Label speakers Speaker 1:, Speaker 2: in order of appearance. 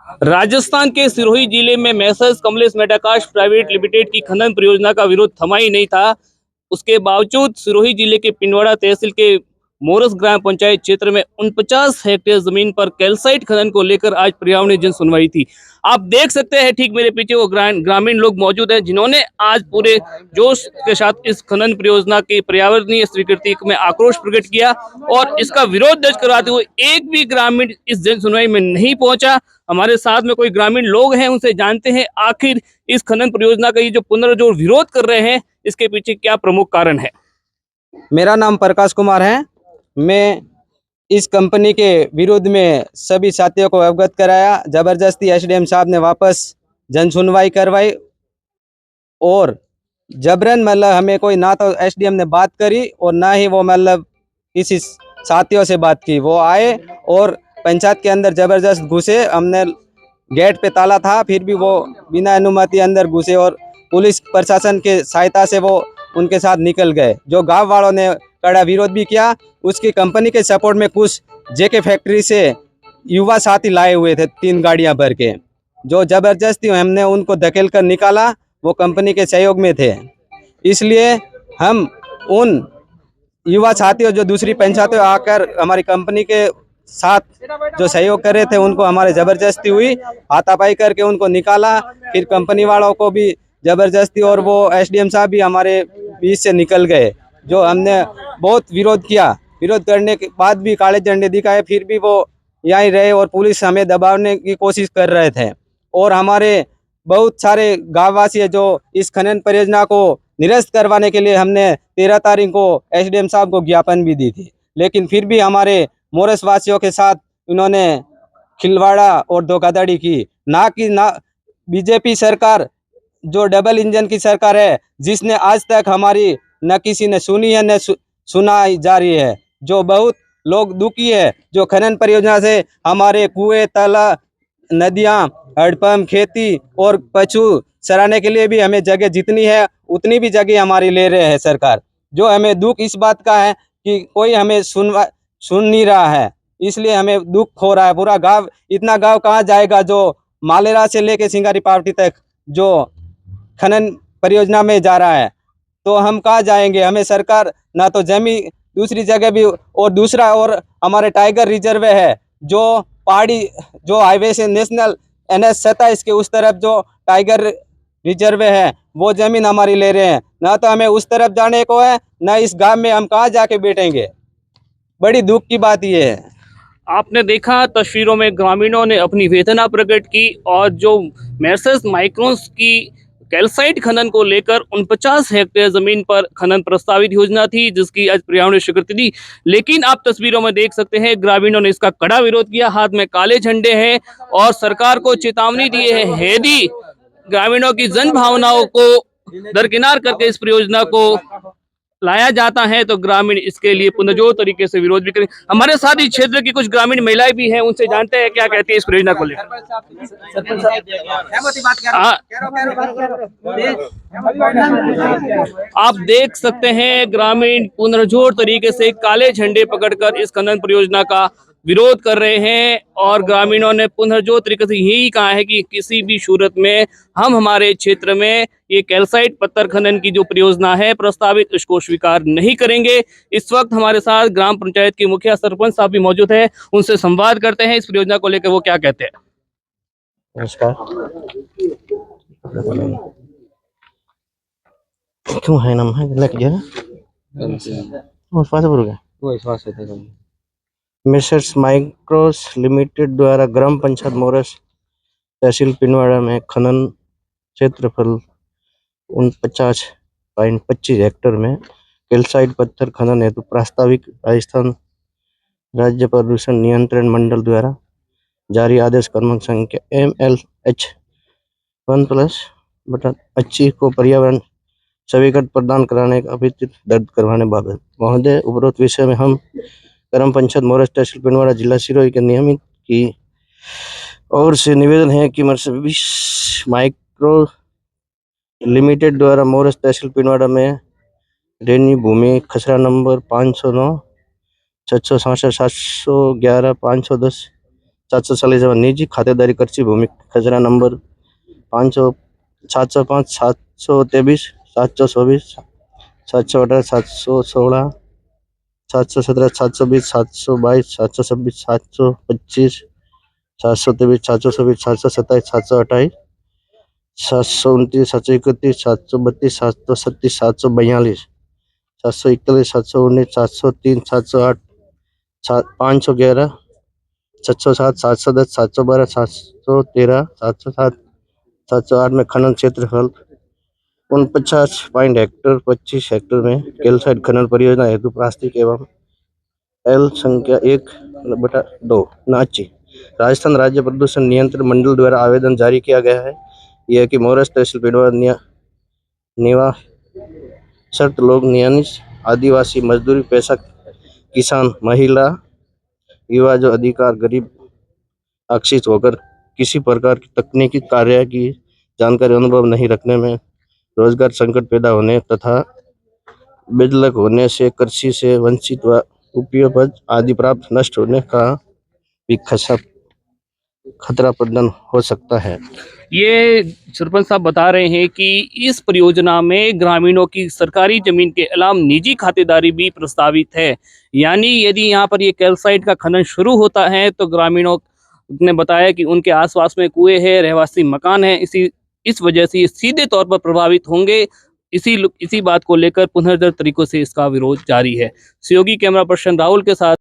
Speaker 1: राजस्थान के सिरोही जिले में मैसर्स कमलेश मेटाकाश प्राइवेट लिमिटेड की खनन परियोजना का विरोध थमा ही नहीं था। उसके बावजूद सिरोही जिले के पिंडवाड़ा तहसील के मोरस ग्राम पंचायत क्षेत्र में 49 हेक्टेयर जमीन पर कैल्साइट खनन को लेकर आज पर्यावरण जन सुनवाई थी। आप देख सकते हैं ठीक मेरे पीछे वो ग्रामीण लोग मौजूद हैं जिन्होंने आज पूरे जोश के साथ इस खनन परियोजना की पर्यावरणीय स्वीकृति में आक्रोश प्रकट किया और इसका विरोध दर्ज कराते हुए एक भी ग्रामीण इस जन सुनवाई में नहीं पहुंचा। हमारे साथ में कोई ग्रामीण लोग हैं, उनसे जानते हैं आखिर इस खनन परियोजना का ये जो पुनर्जोर विरोध कर रहे हैं इसके पीछे क्या प्रमुख कारण है।
Speaker 2: मेरा नाम प्रकाश कुमार है। मैं इस कंपनी के विरोध में सभी साथियों को अवगत कराया। जबरदस्ती एसडीएम साहब ने वापस जन सुनवाई करवाई और जबरन मतलब हमें कोई ना तो एसडीएम ने बात करी और ना ही वो मतलब किसी साथियों से बात की। वो आए और पंचायत के अंदर जबरदस्त घुसे। हमने गेट पे ताला था फिर भी वो बिना अनुमति अंदर घुसे और पुलिस प्रशासन के सहायता से वो उनके साथ निकल गए। जो गांव वालों ने कड़ा विरोध भी किया। उसकी कंपनी के सपोर्ट में कुछ जेके फैक्ट्री से युवा साथी लाए हुए थे 3 गाड़ियां भर के, जो जबरदस्ती हमने उनको धकेल कर निकाला। वो कंपनी के सहयोग में थे, इसलिए हम उन युवा साथियों जो दूसरी पंचायतों आकर हमारी कंपनी के साथ जो सहयोग कर रहे थे उनको हमारे जबरदस्ती हुई, हाथापाई करके उनको निकाला। फिर कंपनी वालों को भी जबरदस्ती और वो एसडीएम साहब भी हमारे बीच से निकल गए। जो हमने बहुत विरोध किया, विरोध करने के बाद भी काले झंडे दिखाए फिर भी वो यहीं रहे और पुलिस हमें दबाने की कोशिश कर रहे थे। और हमारे बहुत सारे गाँववासी है जो इस खनन परियोजना को निरस्त करवाने के लिए हमने 13 तारीख को एसडीएम साहब को ज्ञापन भी दी थी, लेकिन फिर भी हमारे मोरस वासियों के साथ इन्होंने खिलवाड़ा और धोखाधड़ी की। ना बीजेपी सरकार जो डबल इंजन की सरकार है, जिसने आज तक हमारी न किसी ने सुनी है न सुनाई जा रही है। जो बहुत लोग दुखी है। जो खनन परियोजना से हमारे कुएं, तालाब, नदियां, हैंडपंप, खेती और पशु चराने के लिए भी हमें जगह जितनी है उतनी भी जगह हमारी ले रहे हैं सरकार। जो हमें दुख इस बात का है कि कोई हमें सुन नहीं रहा है, इसलिए हमें दुख हो रहा है। पूरा गांव, इतना गांव कहाँ जाएगा जो मालेरा से लेके सिंगारी पार्टी तक जो खनन परियोजना में जा रहा है, तो हम कहाँ जाएंगे। हमें सरकार ना तो जमीन दूसरी जगह भी, और दूसरा और हमारे टाइगर रिजर्व है जो पहाड़ी जो हाईवे से नेशनल NH 27 के उस तरफ जो टाइगर रिजर्व है वो जमीन हमारी ले रहे हैं। ना तो हमें उस तरफ जाने को है, ना इस गांव में हम कहाँ जाके बैठेंगे। बड़ी दुख की बात ये है।
Speaker 1: आपने देखा तस्वीरों में ग्रामीणों ने अपनी वेदना प्रकट की और जो मैसर्स माइक्रोन्स की कैल्साइट खनन को लेकर 49 हेक्टेयर जमीन पर खनन प्रस्तावित योजना थी जिसकी आज पर्यावरण स्वीकृति दी, लेकिन आप तस्वीरों में देख सकते हैं ग्रामीणों ने इसका कड़ा विरोध किया। हाथ में काले झंडे हैं और सरकार को चेतावनी दी है यदि ग्रामीणों की जन भावनाओं को दरकिनार करके इस परियोजना को लाया जाता है तो ग्रामीण इसके लिए पुनर्जोर तरीके से विरोध भी करें। हमारे साथ ही क्षेत्र की कुछ ग्रामीण महिलाएं भी हैं, उनसे जानते हैं क्या कहती है इस परियोजना को लेकर। आप देख सकते हैं ग्रामीण पुनर्जोर तरीके से काले झंडे पकड़कर इस खनन परियोजना का विरोध कर रहे हैं और ग्रामीणों ने पुनर्जोर तरीके से यही कहा है कि किसी भी सूरत में हम हमारे क्षेत्र में ये कैल्साइट पत्थर खनन की जो परियोजना है प्रस्तावित उसको स्वीकार नहीं करेंगे। इस वक्त हमारे साथ ग्राम पंचायत के मुखिया सरपंच साहब भी मौजूद है, उनसे संवाद करते हैं इस परियोजना को लेकर वो क्या कहते हैं।
Speaker 3: नमस्कार। क्यों है नाम है लग गया मैसर्स माइक्रोस लिमिटेड द्वारा ग्राम पंचायत मोरस तहसील पिंडवाड़ा में खनन क्षेत्रफल 49.25 हेक्टेयर में कैल्साइट पत्थर खनन हेतु प्रस्तावित राजस्थान राज्य प्रदूषण नियंत्रण मंडल द्वारा जारी आदेश क्रमांक संख्या MLH 1+25 को पर्यावरण स्वीकृति प्रदान कराने का अभिযোগ दर्ज करवाने बाबत महोदय उपरोक्त विषय में हम ग्राम पंचायत मोरस तहसील पिंडवाड़ा जिला सिरोही के नियमित की ओर से निवेदन है कि मैसर्स माइक्रो लिमिटेड द्वारा मोरस तहसील पिंडवाड़ा में रेनी भूमि खसरा नंबर 509 667 711 510 440 निजी खातेदारी कृषि भूमि खसरा नंबर 705 723 724 718 716 717 720 722 726 725 723 426 727 728 729 731 732 737 742 741 719 703 708 511 707 710 712 713 707 708 में खनन क्षेत्रफल 49 हेक्टेयर 25 हेक्टेयर में कैल्साइट खनन परियोजना हेतु प्लास्टिक एवं एल संख्या 1/2 नाची। राजस्थान राज्य प्रदूषण नियंत्रण मंडल द्वारा आवेदन जारी किया गया है। यह कि मोरस तहसील पिंडवाड़ा निवास शर्त लोग नियानिस आदिवासी मजदूरी पैसा किसान महिला युवा जो अधिकार गरीब आकर्षित होकर किसी प्रकार की तकनीकी कार्य की जानकारी अनुभव नहीं रखने में रोजगार संकट पैदा होने तथा बेदलक होने से कृषि से वंचित व उपयोपज आदि प्राप्त नष्ट होने का भी खतरा प्रदान हो सकता है।
Speaker 1: ये सरपंच साहब बता रहे हैं कि इस परियोजना में ग्रामीणों की सरकारी जमीन के अलावा निजी खातेदारी भी प्रस्तावित है। यानी यदि यहाँ पर ये कैल्साइट का खनन शुरू होता है तो ग्रामीणों ने बताया कि उनके आसपास में कुएं हैं, रहवासी मकान हैं, इस वजह से ये सीधे तौर पर प्रभावित होंगे। इसी बात को लेकर पुनर्जर तरीकों से इसका विरोध जारी है। सहयोगी कैमरा पर्सन राहुल के साथ